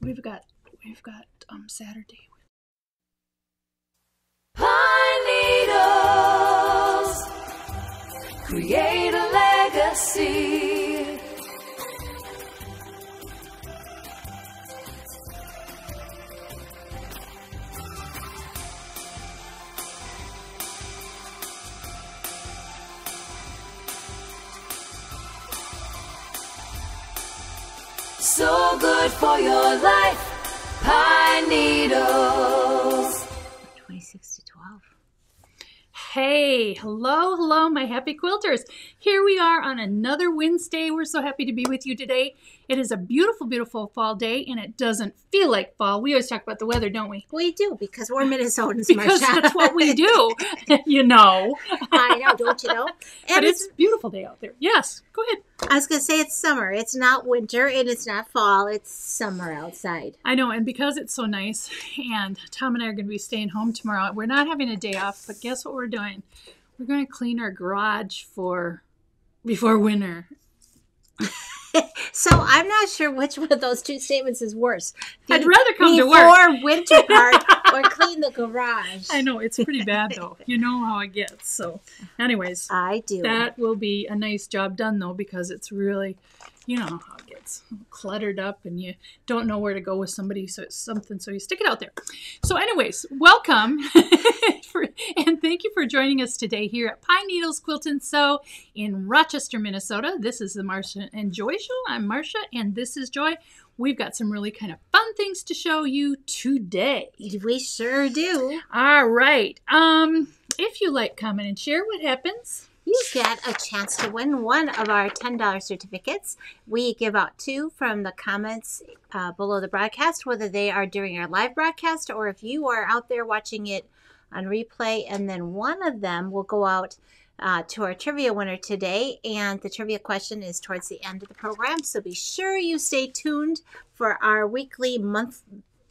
we've got Saturday. Pine needles create a legacy. So good for your life, pine needles. 26 to 12. Hey, hello, my happy quilters. Here we are on another Wednesday. We're so happy to be with you today. It is a beautiful, beautiful fall day, and it doesn't feel like fall. We always talk about the weather, don't we? We do, because we're Minnesotans, Because Marsha. that's what we do, you know. I know, don't you know? And But it's a beautiful day out there. Yes, go ahead. I was going to say it's summer. It's not winter, and it's not fall. It's summer outside. I know, and because it's so nice, and Tom and I are going to be staying home tomorrow, we're not having a day off, but guess what we're doing? We're going to clean our garage before winter. So I'm not sure which one of those two statements is worse. I'd rather come to work. Before winter part or clean the garage. I know, it's pretty bad, though. You know how it gets. So, anyways. I do. That will be a nice job done, though, because it's really, you know how it gets cluttered up and you don't know where to go with somebody, so it's something, so you stick it out there. So anyways, welcome, and thank you for joining us today here at Pine Needles Quilt and Sew in Rochester, Minnesota. This is the Marsha and Joy Show. I'm Marsha, and this is Joy. We've got some really kind of fun things to show you today. We sure do. All right. If you like, comment, and share, what happens? You get a chance to win one of our $10 certificates. We give out two from the comments below the broadcast, whether they are during our live broadcast or if you are out there watching it on replay. And then one of them will go out to our trivia winner today. And the trivia question is towards the end of the program. So be sure you stay tuned for our weekly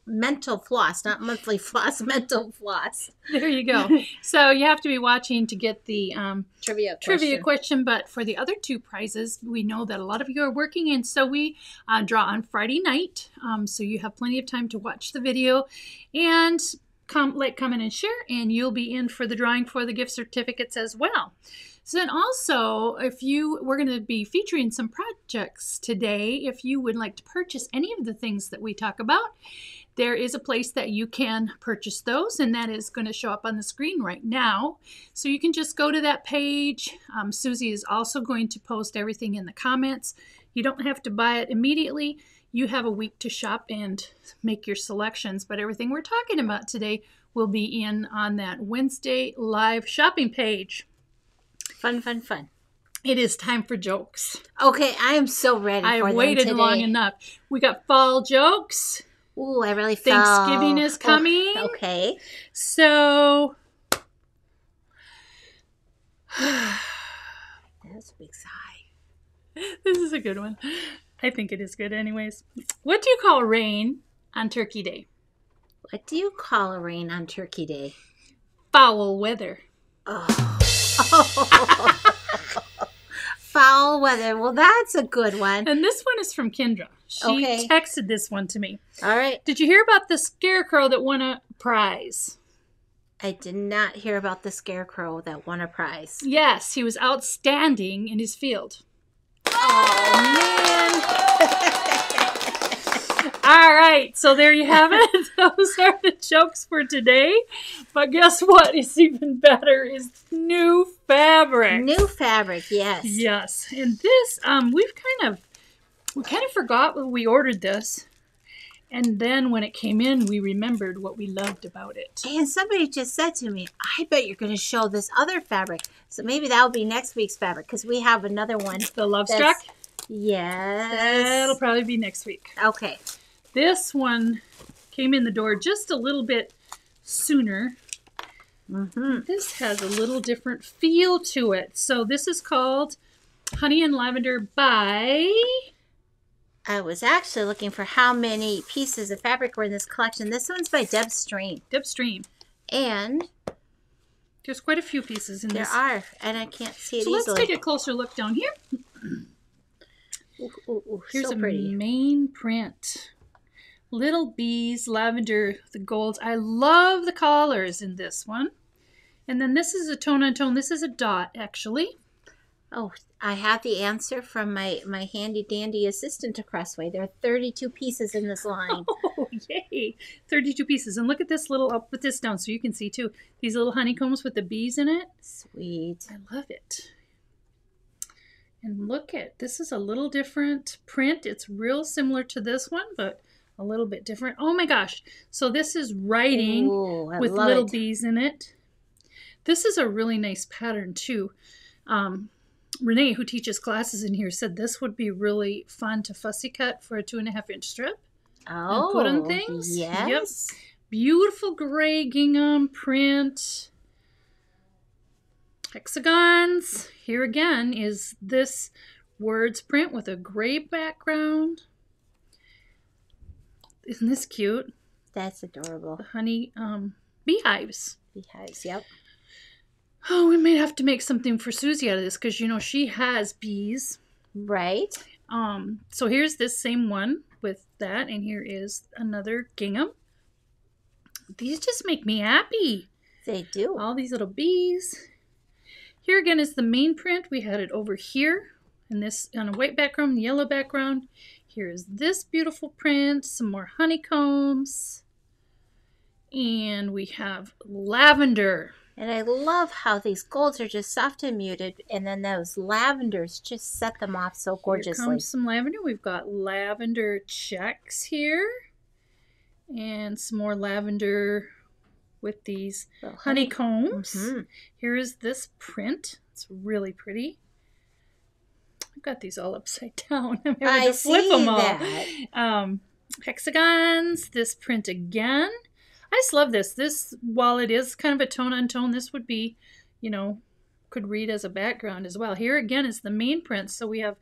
mental floss, not monthly floss, mental floss. There you go. So you have to be watching to get the trivia question. But for the other two prizes, we know that a lot of you are working, and so we draw on Friday night. So you have plenty of time to watch the video and comment, and share, and you'll be in for the drawing for the gift certificates as well. So then also, we're going to be featuring some projects today. If you would like to purchase any of the things that we talk about, there is a place that you can purchase those, and that is going to show up on the screen right now. So you can just go to that page. Susie is also going to post everything in the comments. You don't have to buy it immediately. You have a week to shop and make your selections, but everything we're talking about today will be on that Wednesday live shopping page. Fun, fun, fun. It is time for jokes. Okay, I am so ready for them today. I waited long enough. We got fall jokes. Ooh, I really felt... Thanksgiving is coming. Oh, okay. So... That's a big sigh. This is a good one. I think it is good anyways. What do you call rain on Turkey Day? What do you call a rain on Turkey Day? Foul weather. Oh. Foul weather. Well, that's a good one. And this one is from Kendra. She texted this one to me. All right. Did you hear about the scarecrow that won a prize? I did not hear about the scarecrow that won a prize. Yes, he was outstanding in his field. Oh, man. All right, so there you have it. Those are the jokes for today. But guess what is even better is new fabric. New fabric, yes. Yes, and this, we kind of forgot when we ordered this. And then when it came in, we remembered what we loved about it. And somebody just said to me, I bet you're going to show this other fabric. So maybe that will be next week's fabric because we have another one. The Love Struck? Yes. That'll probably be next week. Okay. This one came in the door just a little bit sooner. Mm-hmm. This has a little different feel to it. So this is called Honey and Lavender by... I was actually looking for how many pieces of fabric were in this collection. This one's by Deb Stream. Deb Stream. And there's quite a few pieces in this. There are, and I can't see it easily. So let's take a closer look down here. Ooh, Here's so a pretty. main print. Little bees, lavender, the golds. I love the collars in this one. And then this is a tone-on-tone. This is a dot, actually. Oh, I have the answer from my handy-dandy assistant across way. There are 32 pieces in this line. Oh, yay. 32 pieces. And look at this little, I'll put this down so you can see too. These little honeycombs with the bees in it. Sweet. I love it. And look at, this is a little different print. It's real similar to this one, but a little bit different. Oh my gosh. So this is writing with little bees in it. This is a really nice pattern too. Renee, who teaches classes in here, said this would be really fun to fussy cut for a 2.5-inch strip. Oh, and put on things. Yes. Yep. Beautiful gray gingham print. Hexagons. Here again is this words print with a gray background. Isn't this cute? That's adorable. The honey beehives. Beehives, yep. Oh, we may have to make something for Susie out of this because, you know, she has bees. Right. So here's this same one with that, and here is another gingham. These just make me happy. They do. All these little bees. Here again is the main print. We had it over here, and this on a white background, yellow background. Here is this beautiful print, some more honeycombs, and we have lavender. And I love how these golds are just soft and muted, and then those lavenders just set them off so gorgeously. Here comes some lavender. We've got lavender checks here, and some more lavender with these honeycombs. Mm-hmm. Here is this print. It's really pretty. I've got these all upside down. I'm having to flip them all. That. Hexagons. This print again. I just love this. This, while it is kind of a tone-on-tone, this would be, you know, could read as a background as well. Here again is the main print. So we have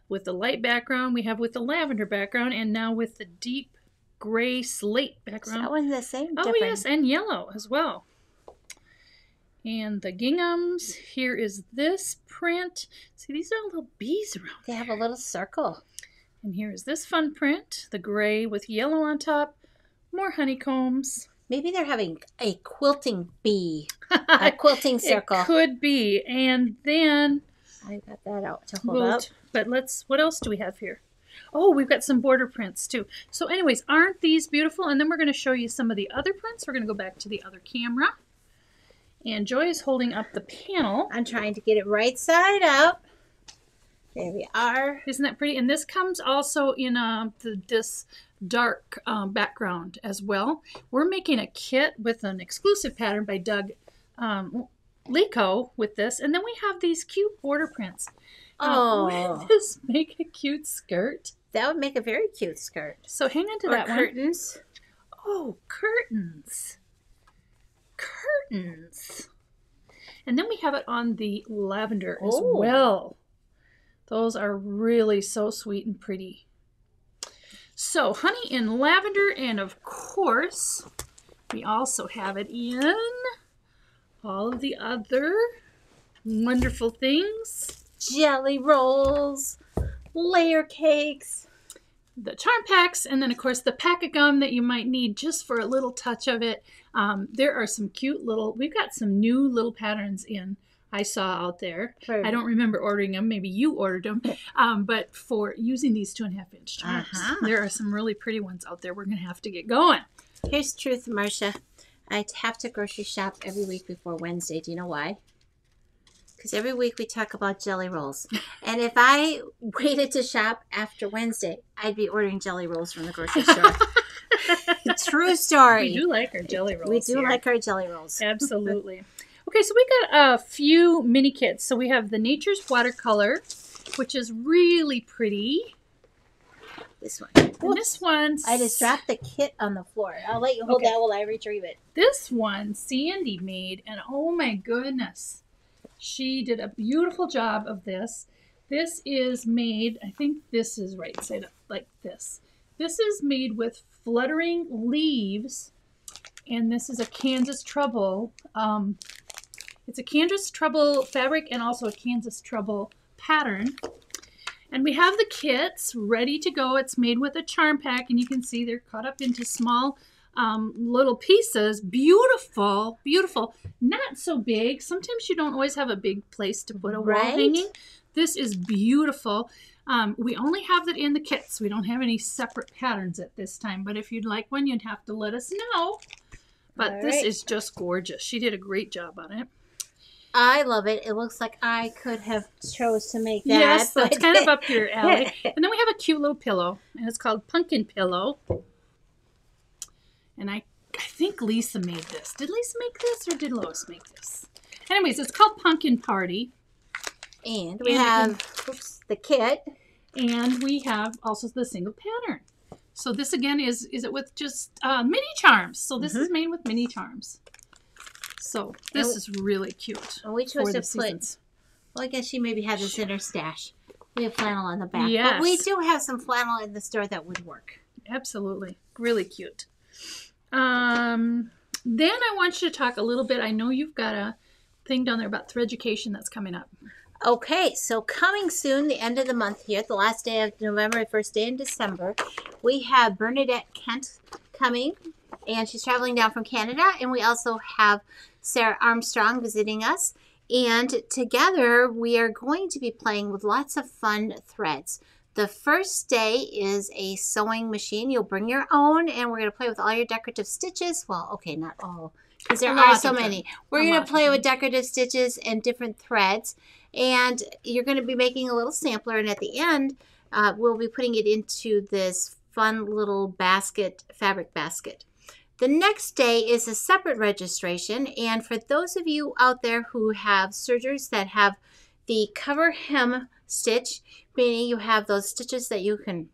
with the light background, we have with the lavender background, and now with the deep gray slate background. That one's the same. Oh, yes, and yellow as well. And the ginghams. Here is this print. See, these are little bees around They have a little circle. And here is this fun print. The gray with yellow on top. More honeycombs. Maybe they're having a quilting bee. A quilting circle. It could be. And then I got that out to hold up. But what else do we have here? Oh, we've got some border prints too. So anyways, aren't these beautiful? And then we're going to show you some of the other prints. We're going to go back to the other camera. And Joy is holding up the panel. I'm trying to get it right side up. There we are. Isn't that pretty? And this comes also in this dark background as well. We're making a kit with an exclusive pattern by Doug Lico with this. And then we have these cute border prints. Wouldn't this make a cute skirt? That would make a very cute skirt. So hang on to that one. Curtains. Oh, curtains. Curtains. And then we have it on the lavender as well. Those are really so sweet and pretty. So honey and lavender, and of course, we also have it in all of the other wonderful things. Jelly rolls, layer cakes, the charm packs, and then of course the pack of gum that you might need just for a little touch of it. There are some cute little, we've got some new little patterns in. I saw out there. Right. I don't remember ordering them. Maybe you ordered them. But for using these 2.5-inch charms, there are some really pretty ones out there. We're going to have to get going. Here's the truth, Marcia. I have to grocery shop every week before Wednesday. Do you know why? Because every week we talk about jelly rolls. And if I waited to shop after Wednesday, I'd be ordering jelly rolls from the grocery store. True story. We do like our jelly rolls. We do like our jelly rolls. Absolutely. Okay, so we got a few mini kits. So we have the Nature's Watercolor, which is really pretty. This one. And this one, I just dropped the kit on the floor. I'll let you hold that while I retrieve it. This one, Sandy made, and oh my goodness. She did a beautiful job of this. This is made, I think this is right side up, like this. This is made with fluttering leaves, and this is a Kansas Trouble. It's a Kansas Trouble fabric and also a Kansas Trouble pattern. And we have the kits ready to go. It's made with a charm pack, and you can see they're cut up into small little pieces. Beautiful, beautiful. Not so big. Sometimes you don't always have a big place to put a wall hanging. This is beautiful. We only have that in the kits. We don't have any separate patterns at this time. But if you'd like one, you'd have to let us know. But this is just gorgeous. She did a great job on it. I love it. It looks like I could have chose to make that. Yes, that's kind of up your alley. And then we have a cute little pillow, and it's called Pumpkin Pillow. And I think Lisa made this. Did Lisa make this, or did Lois make this? Anyways, it's called Pumpkin Party. And we have the kit. And we have also the single pattern. So this, again, is it with just mini charms. So this is made with mini charms. So this is really cute. And we chose to put, well, I guess she maybe had this in her stash. We have flannel on the back. Yes. But we do have some flannel in the store that would work. Absolutely. Really cute. Then I want you to talk a little bit. I know you've got a thing down there about Threaducation that's coming up. Okay, so coming soon, the end of the month here, the last day of November, the first day in December, we have Bernadette Kent coming, and she's traveling down from Canada, and we also have Sarah Armstrong visiting us, and together we are going to be playing with lots of fun threads. The first day is a sewing machine. You'll bring your own, and we're going to play with all your decorative stitches. Well, okay, not all, because there are so many. We're going to play with decorative stitches and different threads, and you're going to be making a little sampler, and at the end, we'll be putting it into this fun little basket, fabric basket. The next day is a separate registration, and for those of you out there who have sergers that have the cover hem stitch, meaning you have those stitches that you can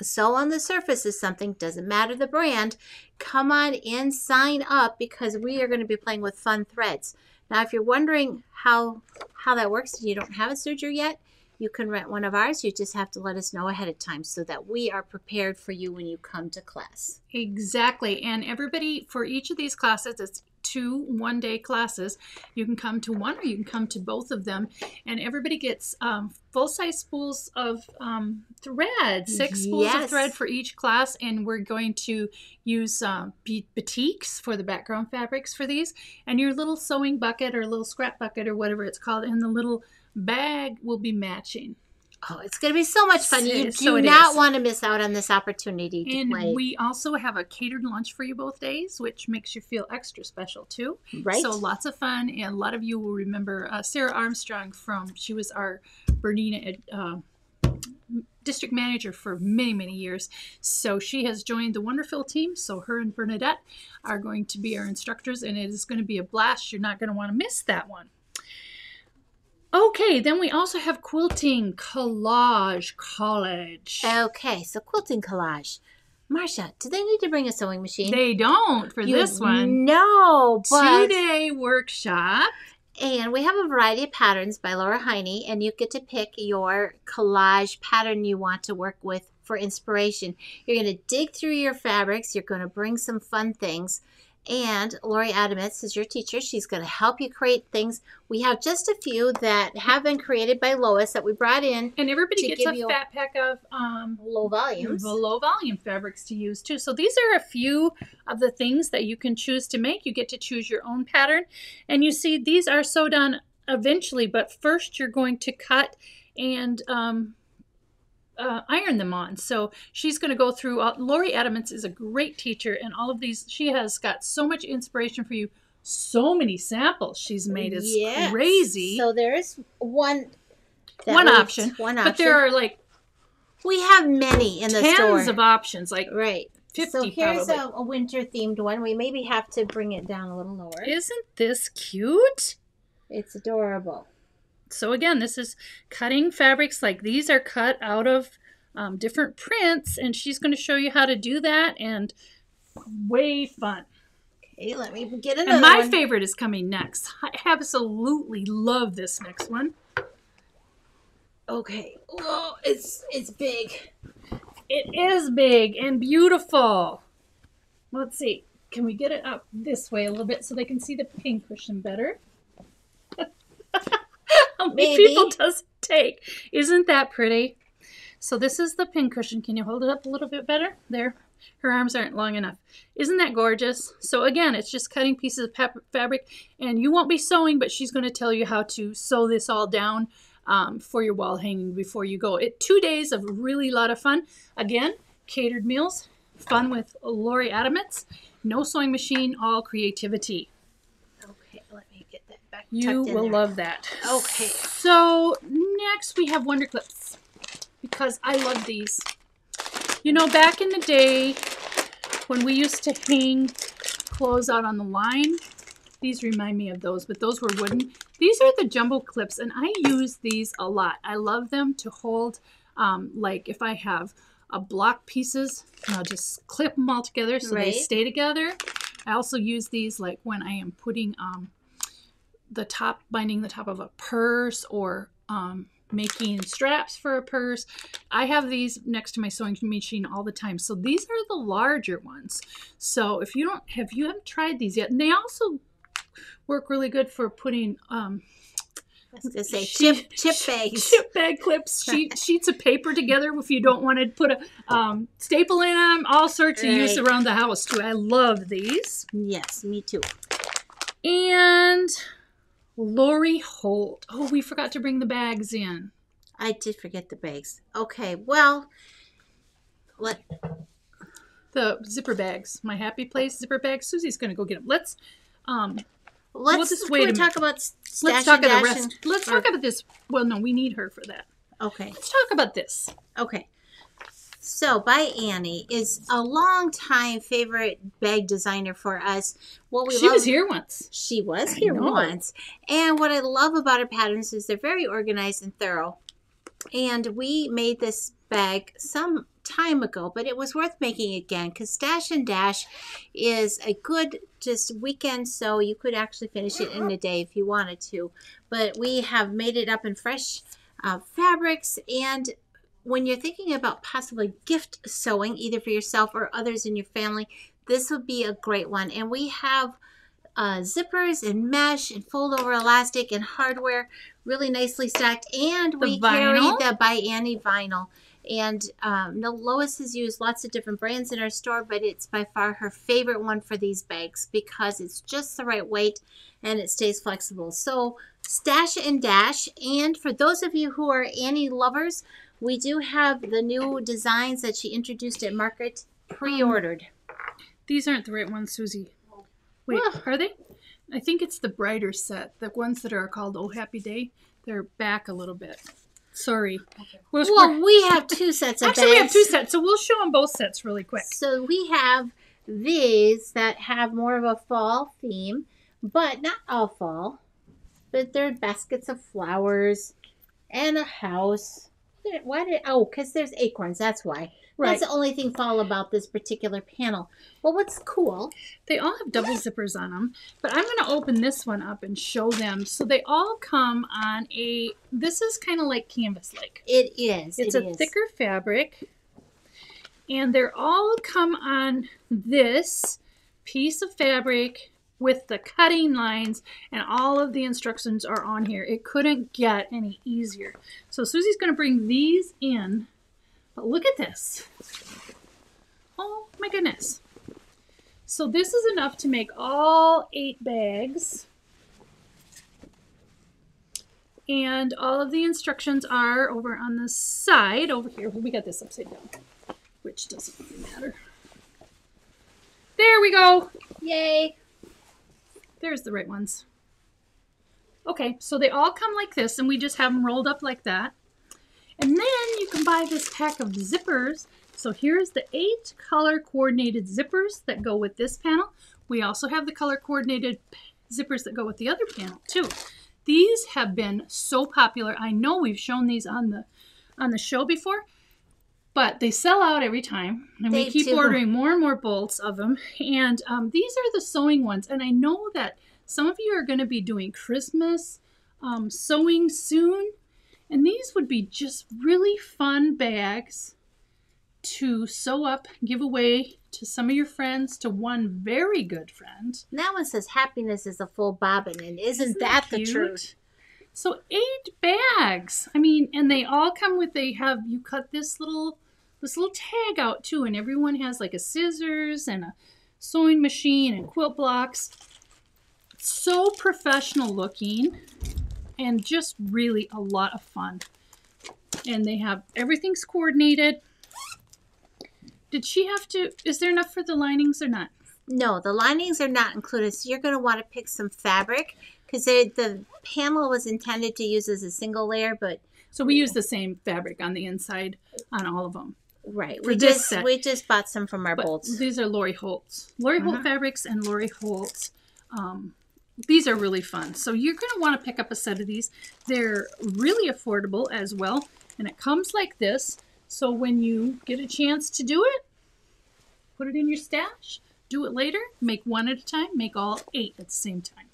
sew on the surface of something, doesn't matter the brand, come on in, sign up, because we are going to be playing with fun threads. Now, if you're wondering how that works and you don't have a serger yet, you can rent one of ours. You just have to let us know ahead of time so that we are prepared for you when you come to class. Exactly. And everybody, for each of these classes, it's 2 one-day classes. You can come to one or you can come to both of them. And everybody gets full-size spools of thread, 6 spools of thread for each class. And we're going to use batiks for the background fabrics for these. And your little sewing bucket or little scrap bucket or whatever it's called, and the little bag will be matching. Oh, it's going to be so much fun. You do not want to miss out on this opportunity to play. And we also have a catered lunch for you both days, which makes you feel extra special too. Right. So lots of fun. And a lot of you will remember Sarah Armstrong she was our Bernina district manager for many, many years. So she has joined the Wonderful team. So her and Bernadette are going to be our instructors, and it is going to be a blast. You're not going to want to miss that one. Okay, then we also have Quilting Collage College. Okay, so Quilting Collage. Marcia, do they need to bring a sewing machine? They don't for this one. No, but 2-day workshop. And we have a variety of patterns by Laura Heine, and you get to pick your collage pattern you want to work with for inspiration. You're going to dig through your fabrics. You're going to bring some fun things. And Lori Adamitz is your teacher. She's going to help you create things. We have just a few that have been created by Lois that we brought in. And everybody gets a fat pack of low volumes. Low volume fabrics to use too. So these are a few of the things that you can choose to make. You get to choose your own pattern. And you see these are sewed on eventually, but first you're going to cut and iron them on. So she's going to go through. Lori Adamitz is a great teacher, and all of these, she has got so much inspiration for you. So many samples she's made. It's crazy. So there's one option. But there are like we have many in the store. Tens of options, like 50 So here's probably. a winter themed one. We maybe have to bring it down a little lower. Isn't this cute? It's adorable. So again, this is cutting fabrics. Like these are cut out of different prints, and she's going to show you how to do that, and way fun. Okay, let me get another And my one. favorite is coming next. I absolutely love this next one. Okay. Oh, it's big. It is big and beautiful. Let's see. Can we get it up this way a little bit so they can see the pincushion better? How many people does it take? Isn't that pretty? So this is the pin cushion. Can you hold it up a little bit better? There. Her arms aren't long enough. Isn't that gorgeous? So again, it's just cutting pieces of fabric, and you won't be sewing, but she's going to tell you how to sew this all down for your wall hanging before you go. 2 days of really lot of fun. Again, catered meals, fun with Lori Adamits, no sewing machine, all creativity. Okay, let me get that back. You will love that. Okay. So next we have Wonder Clips, because I love these. You know, back in the day when we used to hang clothes out on the line, these remind me of those, but those were wooden. These are the jumbo clips, and I use these a lot. I love them to hold, like if I have block pieces, I'll just clip them all together so they stay together. I also use these like when I am putting binding the top of a purse, or making straps for a purse. I have these next to my sewing machine all the time. So these are the larger ones. So if you haven't tried these yet, and they also work really good for putting I was gonna say chip bags. Chip bag clips, sheets of paper together if you don't want to put a staple in them, all sorts of use around the house too. I love these. Yes, me too. And Lori Holt. Oh, we forgot to bring the bags in. I did forget the bags. Okay, well, the zipper bags. My Happy Place zipper bags. Susie's going to go get them. Let's just wait a minute. Talk about let's talk about the rest. Let's talk about this. Well, no, we need her for that. Okay. Let's talk about this. Okay. So, by Annie is a long-time favorite bag designer for us. She was here once. She was here once. And what I love about her patterns is they're very organized and thorough. And we made this bag some time ago, but it was worth making again because Stash and Dash is a good just weekend, so you could actually finish it in a day if you wanted to. But we have made it up in fresh fabrics, and when you're thinking about possibly gift sewing, either for yourself or others in your family, this would be a great one. And we have zippers and mesh and fold over elastic and hardware really nicely stacked. And we carry the By Annie vinyl. And Lois has used lots of different brands in our store, but it's by far her favorite one for these bags because it's just the right weight and it stays flexible. So Stash and Dash. And for those of you who are Annie lovers, we do have the new designs that she introduced at Market pre-ordered. These aren't the right ones, Susie. Wait, are they? I think it's the brighter set. The ones that are called Oh Happy Day. They're back a little bit. Sorry. Okay. Well, we have two sets of bags. Actually, we have two sets, so we'll show them both sets really quick. So we have these that have more of a fall theme, but not all fall. But they're baskets of flowers and a house. Because there's acorns. That's why. Right. That's the only thing fall about this particular panel. Well, what's cool? They all have double zippers on them, but I'm going to open this one up and show them. So they all come on this is kind of like canvas-like. It is. It's a thicker fabric, and they're all come on this piece of fabric with the cutting lines, and all of the instructions are on here. It couldn't get any easier. So Susie's going to bring these in. But look at this. Oh my goodness. So this is enough to make all 8 bags. And all of the instructions are over on the side over here. We got this upside down, which doesn't really matter. There we go. Yay. There's the right ones. Okay, so they all come like this, and we just have them rolled up like that. And then you can buy this pack of zippers. So here's the 8 color coordinated zippers that go with this panel. We also have the color coordinated zippers that go with the other panel too. These have been so popular. I know we've shown these on the show before, but they sell out every time, and we keep ordering more and more bolts of them. And these are the sewing ones, and I know that some of you are going to be doing Christmas sewing soon, and these would be just really fun bags to sew up, give away to some of your friends, to one very good friend. And that one says happiness is a full bobbin, and isn't that the truth? So 8 bags. I mean, and they all come with, you cut this little tag out too, and everyone has like a scissors and a sewing machine and quilt blocks. So professional looking and just really a lot of fun. And they have, everything's coordinated. Did she have to, is there enough for the linings or not? No, the linings are not included. So you're going to want to pick some fabric because the panel was intended to use as a single layer, but. So we use the same fabric on the inside on all of them. Right. We just bought some from our bolts. These are Lori Holt's. Lori Holt fabrics and Lori Holt's. These are really fun. So you're going to want to pick up a set of these. They're really affordable as well. And it comes like this. So when you get a chance to do it, put it in your stash. Do it later. Make one at a time. Make all 8 at the same time.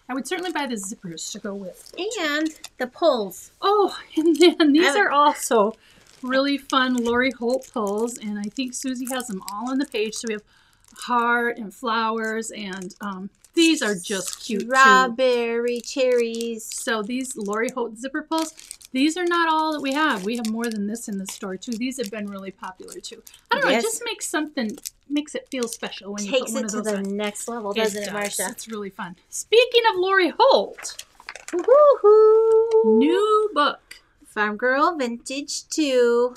I would certainly buy the zippers to go with. And the pulls. Oh, and then these are also really fun Lori Holt pulls. And I think Susie has them all on the page. So we have heart and flowers and these are just cute Strawberry, cherries. So these Lori Holt zipper pulls, these are not all that we have. We have more than this in the store too. These have been really popular too. I don't know, it just makes it feel special when you put one of those on. Takes it to the next level, doesn't it, Marcia? It's really fun. Speaking of Lori Holt, woohoo! New book. Farm Girl Vintage 2.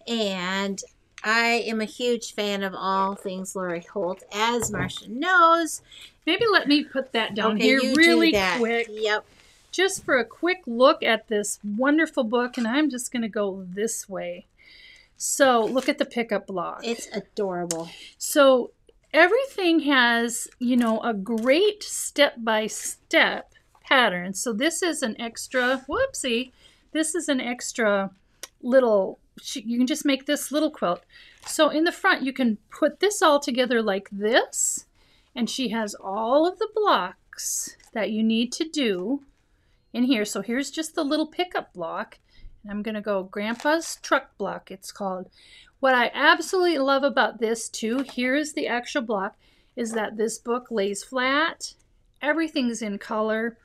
And I am a huge fan of all things Lori Holt, as Marcia knows. Maybe let me put that down here really quick. Yep. Just for a quick look at this wonderful book, and I'm just going to go this way. So look at the pickup block. It's adorable. So everything has, a great step-by-step pattern. So this is an extra, this is an extra little, you can just make this little quilt. So in the front, you can put this all together like this. And she has all of the blocks that you need to do in here. So here's just the little pickup block. And I'm going to go Grandpa's truck block, it's called. What I absolutely love about this too, here's the actual block, is that this book lays flat. Everything's in color.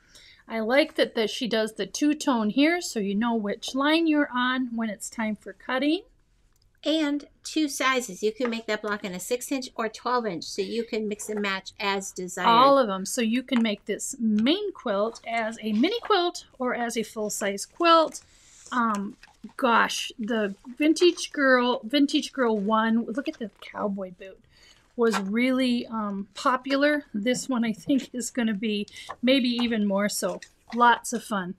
I like that she does the two-tone here so you know which line you're on when it's time for cutting. And 2 sizes. You can make that block in a 6-inch or 12-inch, so you can mix and match as desired. All of them. So you can make this main quilt as a mini quilt or as a full-size quilt. Gosh, the Vintage Girl 1, look at the cowboy boot, was really popular. This one I think is going to be maybe even more so. Lots of fun.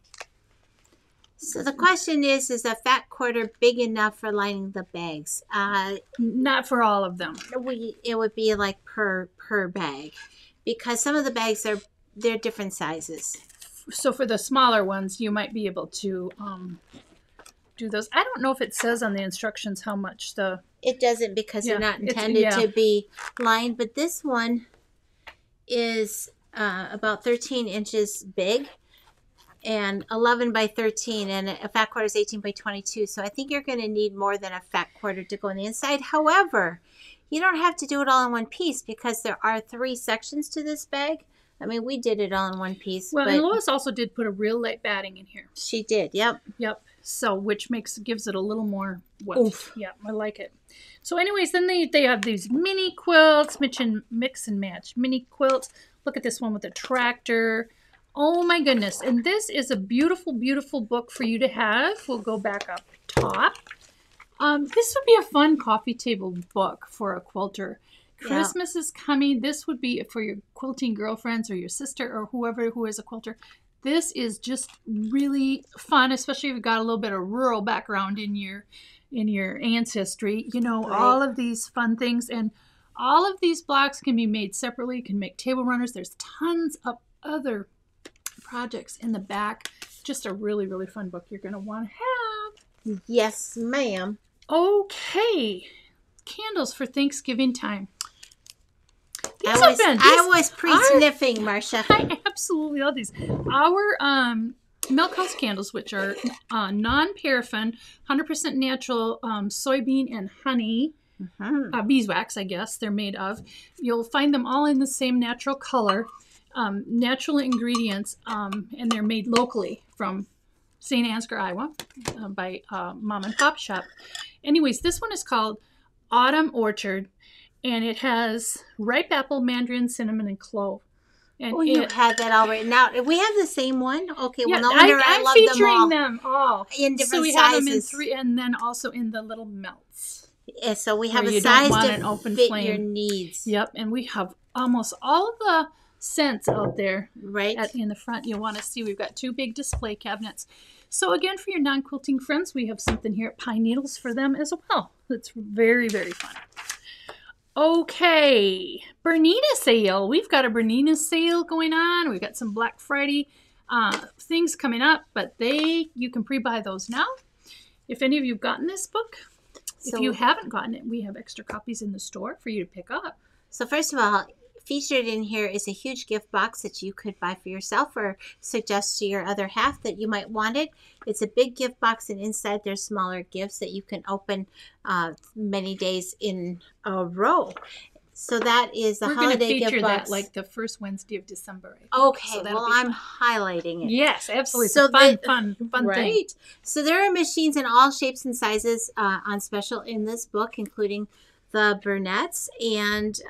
So the question is a fat quarter big enough for lining the bags? Not for all of them. It would be like per bag, because some of the bags they're different sizes. So for the smaller ones, you might be able to do those. I don't know if it says on the instructions how much It doesn't, because they're not intended to be lined. But this one is about 13 inches big. And 11 by 13, and a fat quarter is 18 by 22. So I think you're going to need more than a fat quarter to go on the inside. However, you don't have to do it all in one piece, because there are 3 sections to this bag. I mean, we did it all in one piece. Well, and Lois also did put a real light batting in here. She did, yep. Yep. So, which gives it a little more oomph. Yeah, I like it. So anyways, then they have these mini quilts, mix and match mini quilts. Look at this one with a tractor. Oh my goodness. And this is a beautiful, beautiful book for you to have. We'll go back up top. This would be a fun coffee table book for a quilter. Christmas is coming. This would be for your quilting girlfriends or your sister or whoever who is a quilter. This is just really fun, especially if you've got a little bit of rural background in your ancestry. All of these fun things. And all of these blocks can be made separately. You can make table runners. There's tons of other projects in the back. Just a really, really fun book you're going to want to have. Yes, ma'am. Okay. Candles for Thanksgiving time. I was pre-sniffing, Marcia. I absolutely love these. Our milk house candles, which are non-paraffin, 100% natural soybean and honey, beeswax, I guess they're made of. You'll find them all in the same natural color. Natural ingredients, and they're made locally from St. Ansgar, Iowa, by Mom and Pop Shop. Anyways, this one is called Autumn Orchard, and it has ripe apple, mandarin, cinnamon, and clove. And you had that already. Now, we have the same one. Okay, yeah, well, no wonder I'm love featuring them all in different so we sizes. have them in 3, and then also in the little melts. Yeah, so we have where a you don't size want to an open fit flame. your needs. Yep, and we have almost all the scents out there right in the front. You want to see we've got 2 big display cabinets. So again, for your non-quilting friends, we have something here at Pine Needles for them as well. It's very, very fun. Okay, Bernina sale. We've got a Bernina sale going on. We've got some Black Friday things coming up, but you can pre-buy those now. If any of you have gotten this book, if you haven't gotten it, we have extra copies in the store for you to pick up. So first of all, featured in here is a huge gift box that you could buy for yourself or suggest to your other half that you might want it. It's a big gift box, and inside there's smaller gifts that you can open many days in a row. So that is the holiday gift box. We're going to feature that like the first Wednesday of December. Okay, so well, I'm highlighting it. Yes, absolutely. So fun right? thing. So there are machines in all shapes and sizes on special in this book, including the Burnett's, and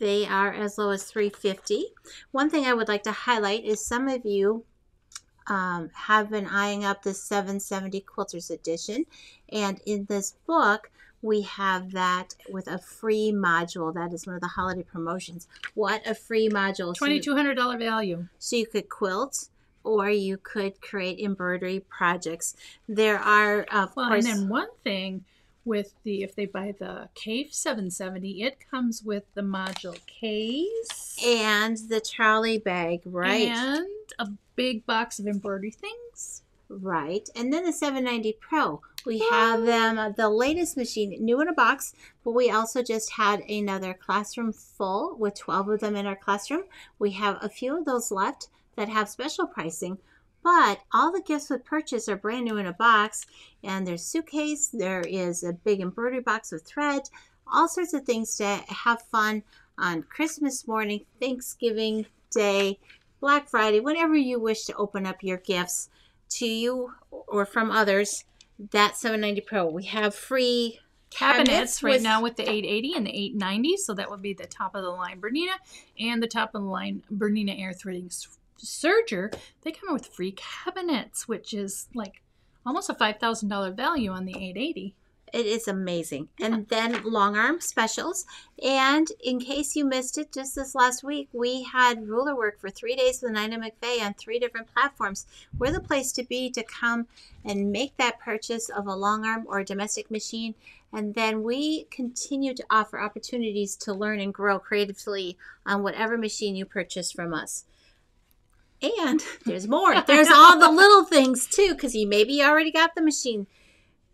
they are as low as $3.50. One thing I would like to highlight is some of you have been eyeing up the 770 Quilters edition, and in this book we have that with a free module. That is one of the holiday promotions. What a free module. $2,200 value. So you could quilt, or you could create embroidery projects. There are, of course... And then one thing with if they buy the Cave 770, it comes with the module case. And the trolley bag, right. And a big box of embroidery things. Right. And then the 790 Pro. We have them, the latest machine, new in a box, but we also just had another classroom full with 12 of them in our classroom. We have a few of those left that have special pricing, but all the gifts with purchase are brand new in a box, and there's suitcase, there is a big embroidery box with thread, all sorts of things to have fun on Christmas morning, Thanksgiving Day, Black Friday, whenever you wish to open up your gifts to you or from others. That 790 Pro. We have free cabinets right now with the 880 and the 890, so that would be the top of the line Bernina and the top of the line Bernina air threading serger. They come with free cabinets, which is like almost a $5,000 value on the 880. It is amazing. Yeah. And then long arm specials. And in case you missed it, just this last week, we had ruler work for 3 days with Nina McVeigh on 3 different platforms. We're the place to be to come and make that purchase of a long arm or a domestic machine. And then we continue to offer opportunities to learn and grow creatively on whatever machine you purchase from us. And there's more. There's all the little things too, because you maybe already got the machine.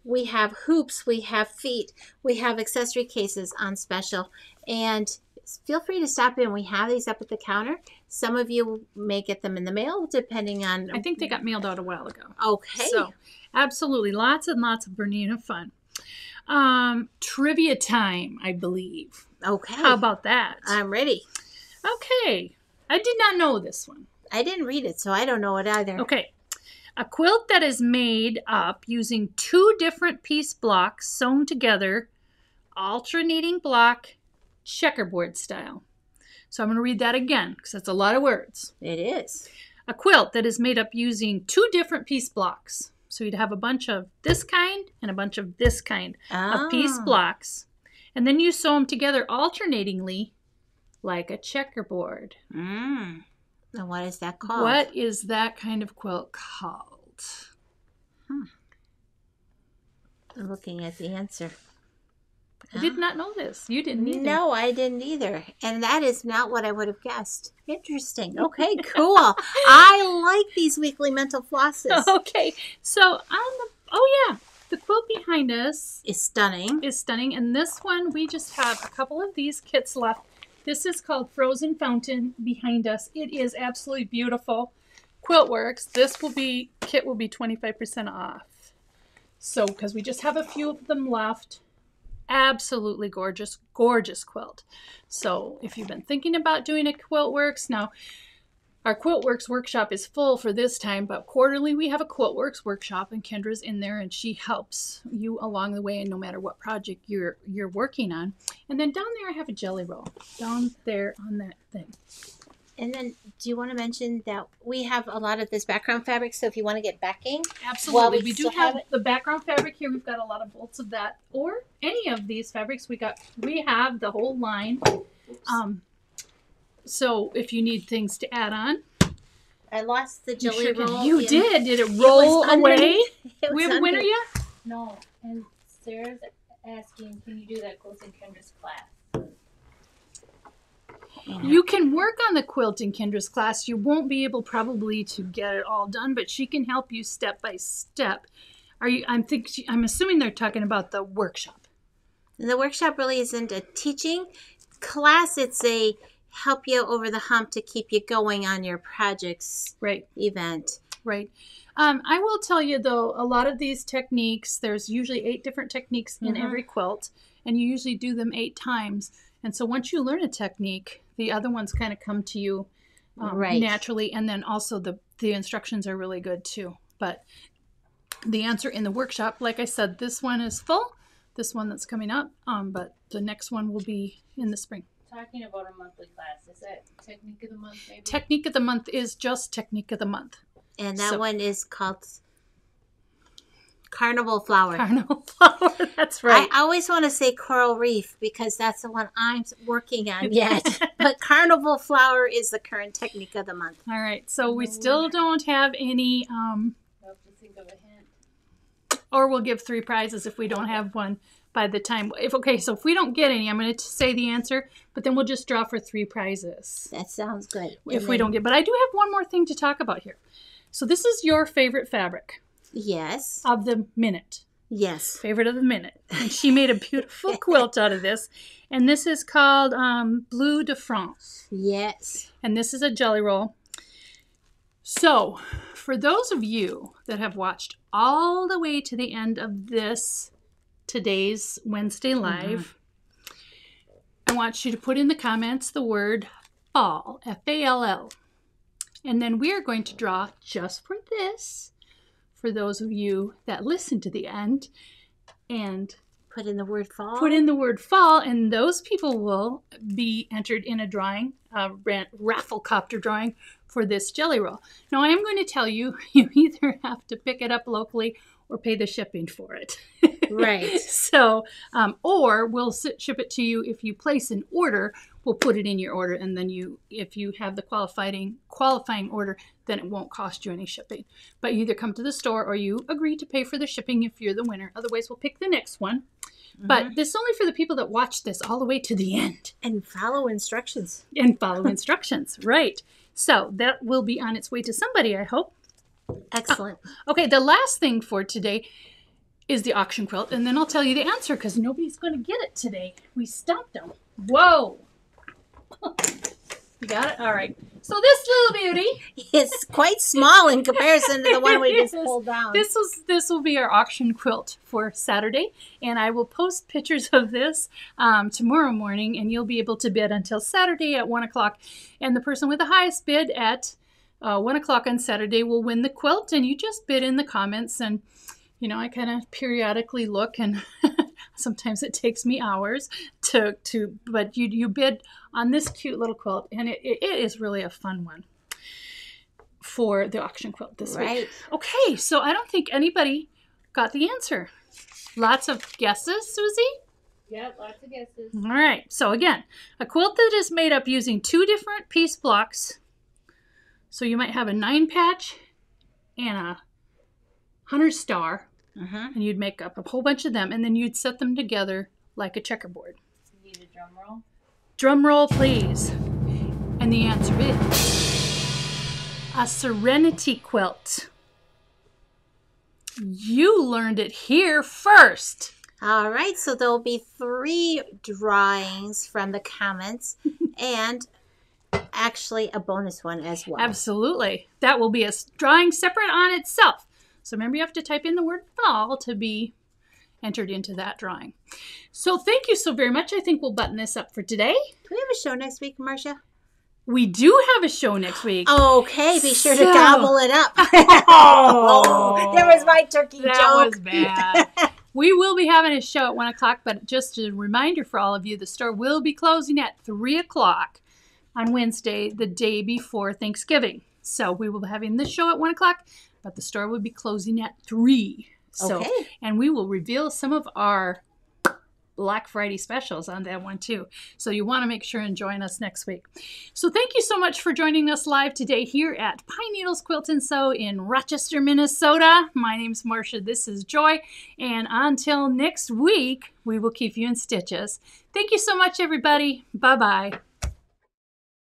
We have hoops, we have feet, we have accessory cases on special, and feel free to stop in. We have these up at the counter. Some of you may get them in the mail, depending on... I think they got mailed out a while ago. Okay. So, absolutely, lots and lots of Bernina fun. Trivia time, I believe. Okay. How about that? I'm ready. Okay. I did not know this one. I didn't read it, so I don't know it either. Okay. A quilt that is made up using 2 different piece blocks sewn together, alternating block, checkerboard style. So I'm going to read that again because that's a lot of words. It is. A quilt that is made up using 2 different piece blocks. So you'd have a bunch of this kind and a bunch of this kind of piece blocks. And then you sew them together alternatingly like a checkerboard. Mm. And what is that called? What is that kind of quilt called? I'm looking at the answer. I did not know this. You didn't either. No, I didn't either. And that is not what I would have guessed. Interesting. Okay, cool. I like these weekly mental flosses. Okay. So the quilt behind us is stunning. And this one, we just have a couple of these kits left. This is called Frozen Fountain behind us. It is absolutely beautiful. Quiltworks. Kit will be 25% off. So, because we just have a few of them left. Absolutely gorgeous, gorgeous quilt. So, if you've been thinking about doing a Quiltworks, now, Our QuiltWorks workshop is full for this time, but quarterly we have a QuiltWorks workshop, and Kendra's in there, and she helps you along the way, and no matter what project you're working on. And then down there I have a jelly roll down there on that thing. And then, do you want to mention that we have a lot of this background fabric? So if you want to get backing, absolutely, we do have the background fabric here. We've got a lot of bolts of that, or any of these fabrics. We have the whole line. So if you need things to add on. I lost the jelly roll. You did. Did it roll away? We have a winner yet? No. And Sarah's asking, can you do that quilt in Kendra's class? You can work on the quilt in Kendra's class. You won't be able probably to get it all done, but she can help you step by step. I'm assuming they're talking about the workshop. The workshop really isn't a teaching class. It's a help you over the hump to keep you going on your project's event. Right. I will tell you, though, a lot of these techniques, there's usually 8 different techniques in every quilt, and you usually do them 8 times. And so once you learn a technique, the other ones kind of come to you naturally. And then also the instructions are really good, too. But the answer in the workshop, like I said, this one is full, this one that's coming up, but the next one will be in the spring. Talking about a monthly class, is that Technique of the Month, maybe? Technique of the Month is just Technique of the Month. And that one is called Carnival Flower. Carnival Flower, that's right. I always want to say Coral Reef because that's the one I'm working on yet. But Carnival Flower is the current Technique of the Month. All right, so we still don't have any... We'll have to think of a hint. Or we'll give 3 prizes if we don't have one. By the time, so if we don't get any, I'm going to say the answer, but then we'll just draw for 3 prizes. That sounds good. If we don't get, but I do have one more thing to talk about here. So this is your favorite fabric. Yes. Of the minute. Yes. Favorite of the minute. And she made a beautiful quilt out of this. And this is called Bleu de France. Yes. And this is a jelly roll. So for those of you that have watched all the way to the end of today's Wednesday Live, I want you to put in the comments the word fall, F-A-L-L. And then we are going to draw just for this, for those of you that listen to the end, and put in the word fall. Put in the word fall, and those people will be entered in a drawing, a raffle copter drawing for this jelly roll. Now, I am going to tell you, you either have to pick it up locally or pay the shipping for it. Right. So, or we'll ship it to you if you place an order. We'll put it in your order, and then if you have the qualifying order, then it won't cost you any shipping. But you either come to the store or you agree to pay for the shipping if you're the winner. Otherwise, we'll pick the next one. But this is only for the people that watch this all the way to the end. And follow instructions. Right. So that will be on its way to somebody, I hope. Excellent. Okay, the last thing for today is the auction quilt, and then I'll tell you the answer because nobody's going to get it today. We stumped them. Whoa. You got it? All right. So this little beauty is quite small in comparison to the one we just pulled down. This will be our auction quilt for Saturday, and I will post pictures of this tomorrow morning, and you'll be able to bid until Saturday at 1 o'clock. And the person with the highest bid at 1 o'clock on Saturday will win the quilt, and you just bid in the comments. And I kind of periodically look, and sometimes it takes me hours but you bid on this cute little quilt, and it is really a fun one for the auction quilt this week. Okay, so I don't think anybody got the answer. Lots of guesses, Susie? Yeah, lots of guesses. All right, so again, a quilt that is made up using 2 different piece blocks. So you might have a 9-patch and a 100 star. And you'd make up a whole bunch of them, and then you'd set them together like a checkerboard. You need a drum roll? Drum roll, please. And the answer is a Serenity quilt. You learned it here first. All right, so there'll be 3 drawings from the comments and actually a bonus one as well. Absolutely. That will be a drawing separate on itself. So remember, you have to type in the word fall to be entered into that drawing. So thank you so very much. I think we'll button this up for today. Do we have a show next week, Marcia? we do have a show next week. Okay, be sure to gobble it up. Oh, there was my turkey joke. That was bad. We will be having a show at 1 o'clock, but just a reminder for all of you, the store will be closing at 3 o'clock on Wednesday, the day before Thanksgiving. So we will be having this show at 1 o'clock, but the store will be closing at 3. So, Okay. And we will reveal some of our Black Friday specials on that one too. So you want to make sure and join us next week. So thank you so much for joining us live today here at Pine Needles Quilt and Sew in Rochester, Minnesota. My name's Marcia. This is Joy. And until next week, we will keep you in stitches. Thank you so much, everybody. Bye-bye.